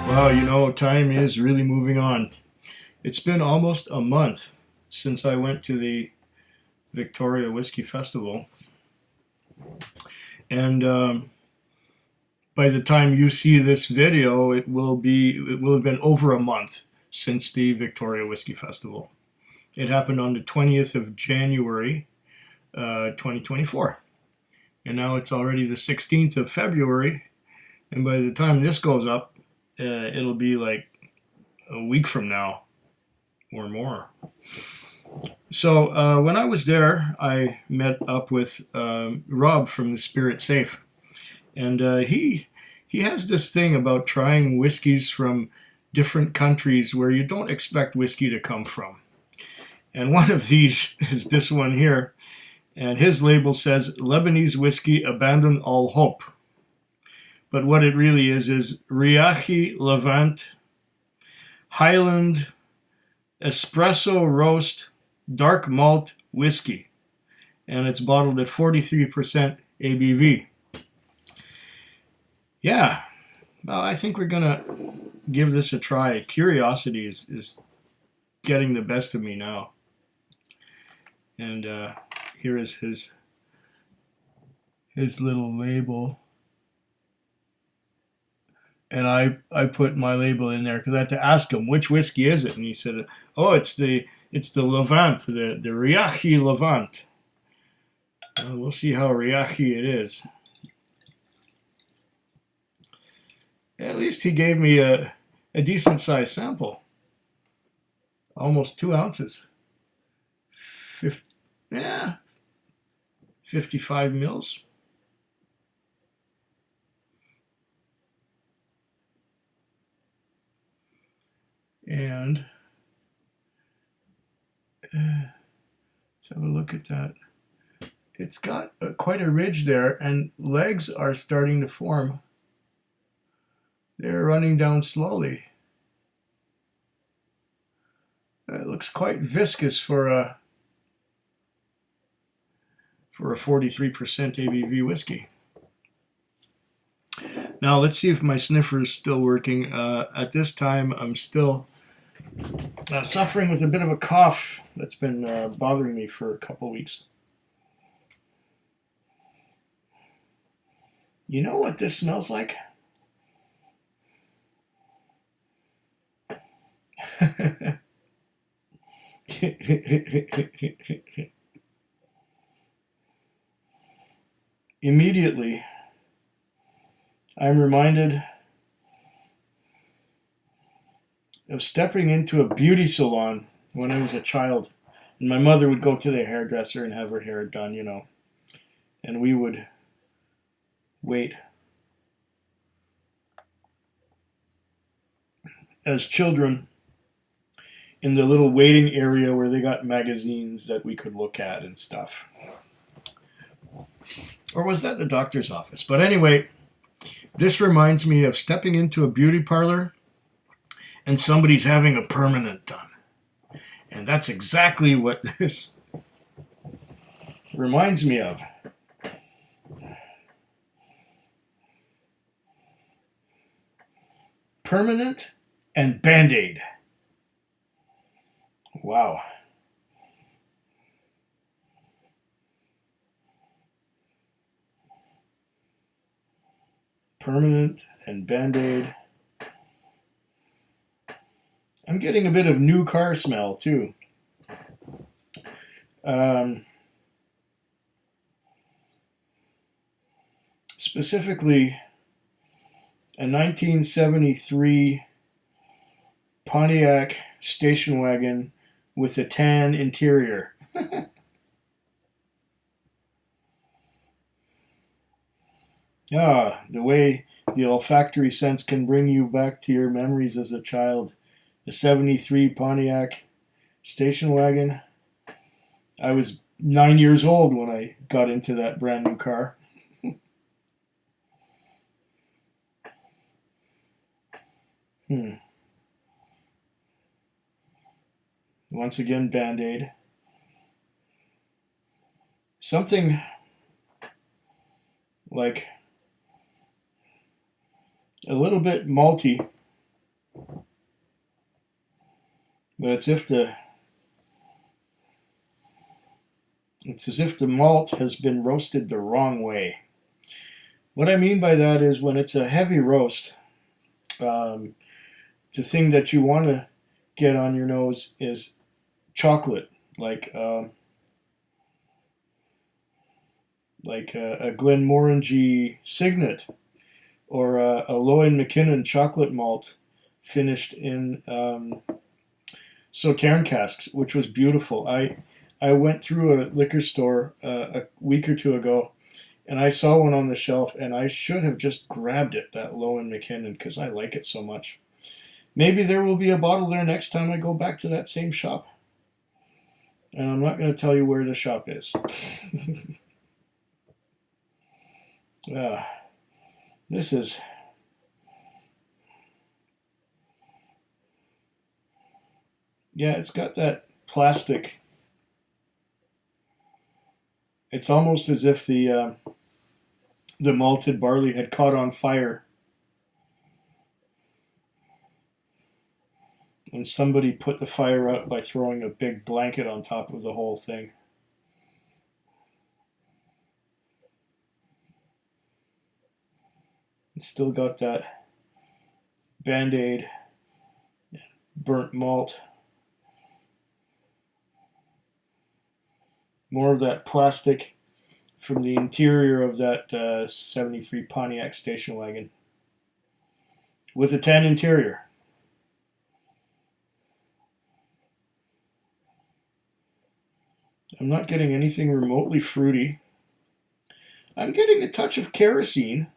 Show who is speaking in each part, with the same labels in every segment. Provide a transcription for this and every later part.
Speaker 1: Wow, time is really moving on. It's been almost a month since I went to the Victoria Whisky Festival, and by the time you see this video, it will have been over a month since the Victoria Whisky Festival. It happened on the 20th of January, 2024, and now it's already the 16th of February, and by the time this goes up, it'll be like a week from now or more. So when I was there, I met up with Rob from the Spirit Safe, and he has this thing about trying whiskeys from different countries where you don't expect whiskey to come from. And one of these is this one here, and his label says Lebanese whiskey, abandon all hope. But what it really is Riachi, Levant, Highland, espresso roast, dark malt whiskey. And it's bottled at 43% ABV. Yeah, well, I think we're going to give this a try. Curiosity is getting the best of me now. And here is his little label. And I put my label in there because I had to ask him which whiskey is it, and he said, "Oh, it's the Levant, the Riachi Levant." We'll see how Riachi it is. At least he gave me a decent sized sample, almost 2 ounces. 55 mils. And let's have a look at that. It's got quite a ridge there, and legs are starting to form. They're running down slowly. It looks quite viscous for a 43% ABV whiskey. Now let's see if my sniffer is still working. At this time, I'm still suffering with a bit of a cough that's been bothering me for a couple weeks. You know what this smells like? Immediately, I'm reminded of stepping into a beauty salon when I was a child. And my mother would go to the hairdresser and have her hair done, and we would wait. As children, in the little waiting area where they got magazines that we could look at and stuff. Or was that the doctor's office? But anyway, this reminds me of stepping into a beauty parlor and somebody's having a permanent done. And that's exactly what this reminds me of. Permanent and Band-Aid. Wow. Permanent and Band-Aid. I'm getting a bit of new car smell too. Specifically, a 1973 Pontiac station wagon with a tan interior. The way the olfactory sense can bring you back to your memories as a child. The 73 Pontiac station wagon. I was 9 years old when I got into that brand new car. Once again, Band-Aid. Something like a little bit malty But it's as if the malt has been roasted the wrong way. What I mean by that is when it's a heavy roast, um, the thing that you want to get on your nose is chocolate, like a Glenmorangie Signet or a Lowen McKinnon chocolate malt finished in Sauterne casks, which was beautiful. I went through a liquor store a week or two ago, and I saw one on the shelf, and I should have just grabbed it, that Lowen McKinnon, because I like it so much. Maybe there will be a bottle there next time I go back to that same shop. And I'm not going to tell you where the shop is. This is... Yeah, it's got that plastic. It's almost as if the malted barley had caught on fire and somebody put the fire out by throwing a big blanket on top of the whole thing. It's still got that Band-Aid burnt malt. More of that plastic from the interior of that 73 Pontiac station wagon with a tan interior. I'm not getting anything remotely fruity. I'm getting a touch of kerosene.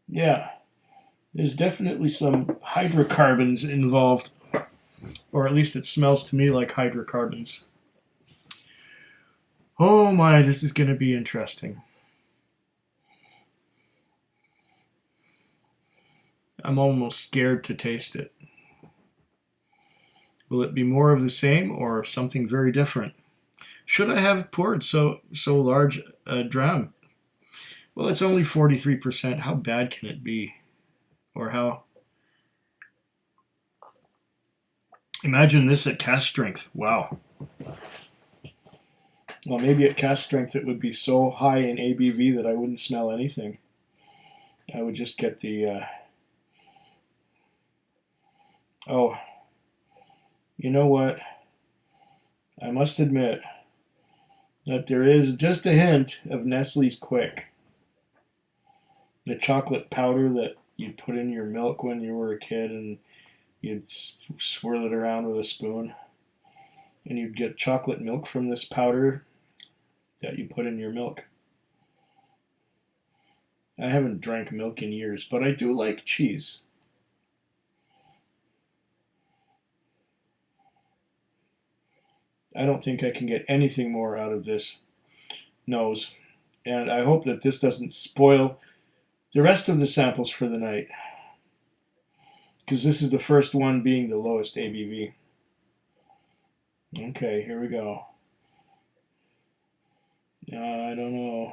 Speaker 1: Yeah, there's definitely some hydrocarbons involved, or at least it smells to me like hydrocarbons. Oh my, this is going to be interesting. I'm almost scared to taste it. Will it be more of the same or something very different? Should I have poured so large a dram? Well, it's only 43%. How bad can it be? Or how... Imagine this at cast strength. Wow. Well, maybe at cast strength it would be so high in ABV that I wouldn't smell anything. I would just get the... Oh, you know what? I must admit that there is just a hint of Nestle's Quick. The chocolate powder that you put in your milk when you were a kid and you'd swirl it around with a spoon. And you'd get chocolate milk from this powder that you put in your milk. I haven't drank milk in years, but I do like cheese. I don't think I can get anything more out of this nose. And I hope that this doesn't spoil the rest of the samples for the night. Because this is the first one being the lowest ABV. Okay, here we go. I don't know.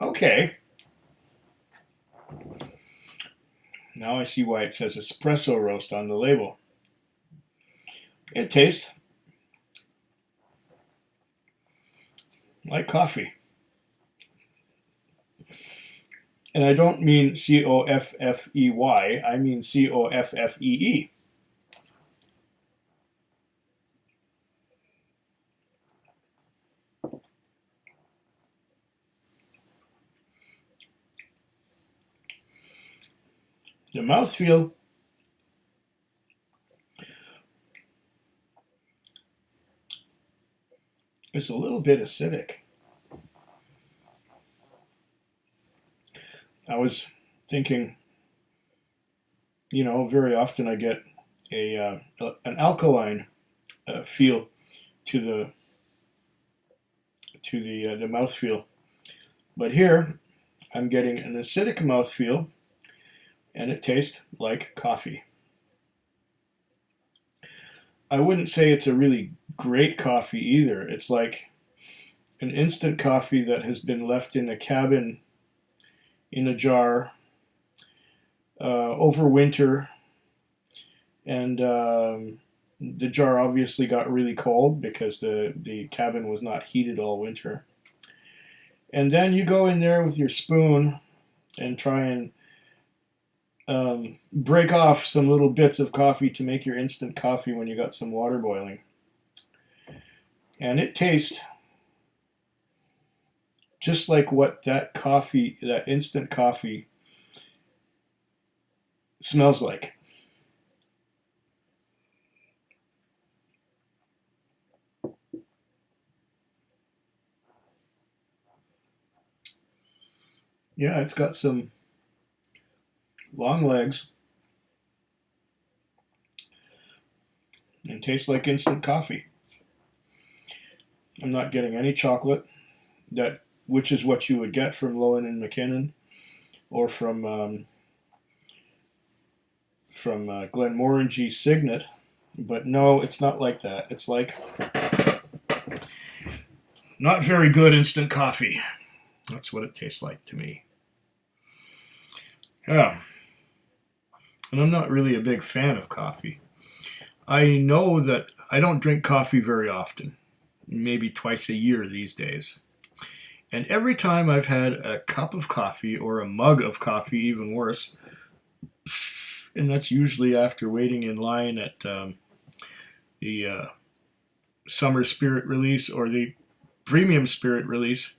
Speaker 1: Okay. Now I see why it says espresso roast on the label. It tastes like coffee. And I don't mean Coffey, I mean Coffee. The mouthfeel is a little bit acidic. I was thinking, very often I get an alkaline feel to the mouthfeel, But here, I'm getting an acidic mouthfeel, and it tastes like coffee. I wouldn't say it's a really great coffee either. It's like an instant coffee that has been left in a cabin in a jar over winter, and the jar obviously got really cold because the cabin was not heated all winter. And then you go in there with your spoon and try and break off some little bits of coffee to make your instant coffee when you got some water boiling. And it tastes just like what that coffee, that instant coffee, smells like. Yeah, it's got some long legs and tastes like instant coffee. I'm not getting any chocolate, which is what you would get from Lowen and McKinnon or from Glenmorangie Signet. But no, it's not like that. It's like not very good instant coffee. That's what it tastes like to me. Yeah. And I'm not really a big fan of coffee. I know that I don't drink coffee very often, maybe twice a year these days. And every time I've had a cup of coffee or a mug of coffee, even worse, and that's usually after waiting in line at the summer spirit release or the premium spirit release,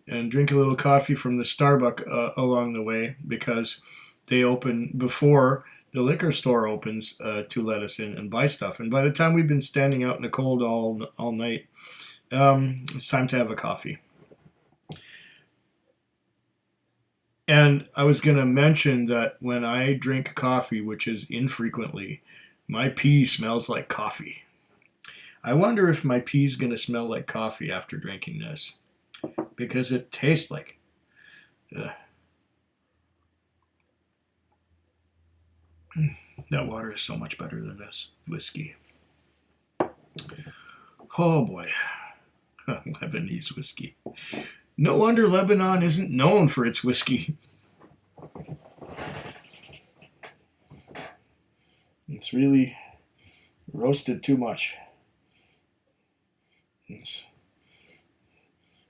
Speaker 1: and drink a little coffee from the Starbucks along the way because they open before the liquor store opens to let us in and buy stuff. And by the time we've been standing out in the cold all night, it's time to have a coffee. And I was going to mention that when I drink coffee, which is infrequently, my pee smells like coffee. I wonder if my pee is going to smell like coffee after drinking this, because it tastes like that water is so much better than this whiskey. Oh boy. Lebanese whiskey. No wonder Lebanon isn't known for its whiskey. It's really roasted too much.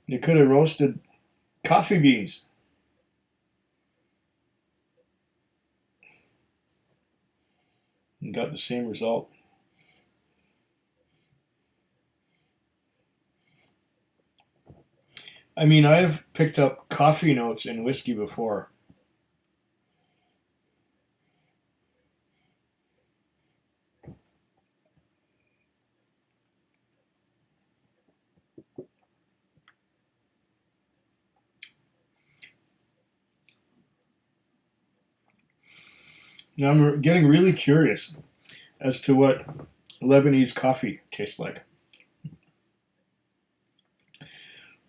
Speaker 1: They could have roasted coffee beans. And got the same result. I mean, I've picked up coffee notes in whiskey before. Now I'm getting really curious as to what Lebanese coffee tastes like.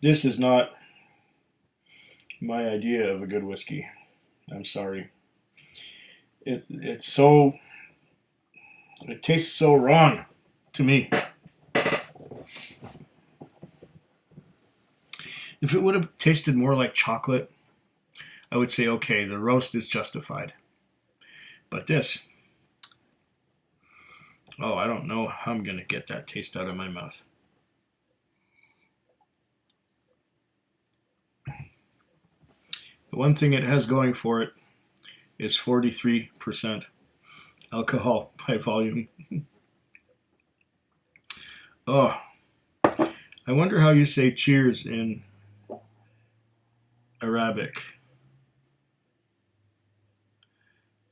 Speaker 1: This is not my idea of a good whiskey. I'm sorry. It tastes so wrong to me. If it would have tasted more like chocolate, I would say, okay, the roast is justified. But this, I don't know how I'm going to get that taste out of my mouth. The one thing it has going for it is 43% alcohol by volume. Oh, I wonder how you say cheers in Arabic.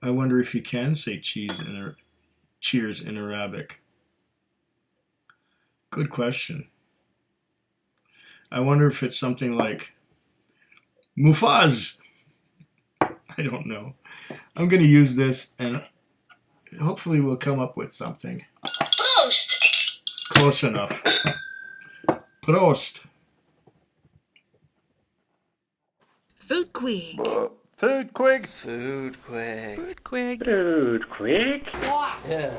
Speaker 1: I wonder if you can say cheers in Arabic. Good question. I wonder if it's something like Mufaz. I don't know. I'm going to use this and hopefully we'll come up with something. Close enough. Prost.
Speaker 2: Food Quig.
Speaker 3: Food Quig.
Speaker 4: Food Quig.
Speaker 2: Food Quig.
Speaker 5: Food Quig.
Speaker 6: Yeah.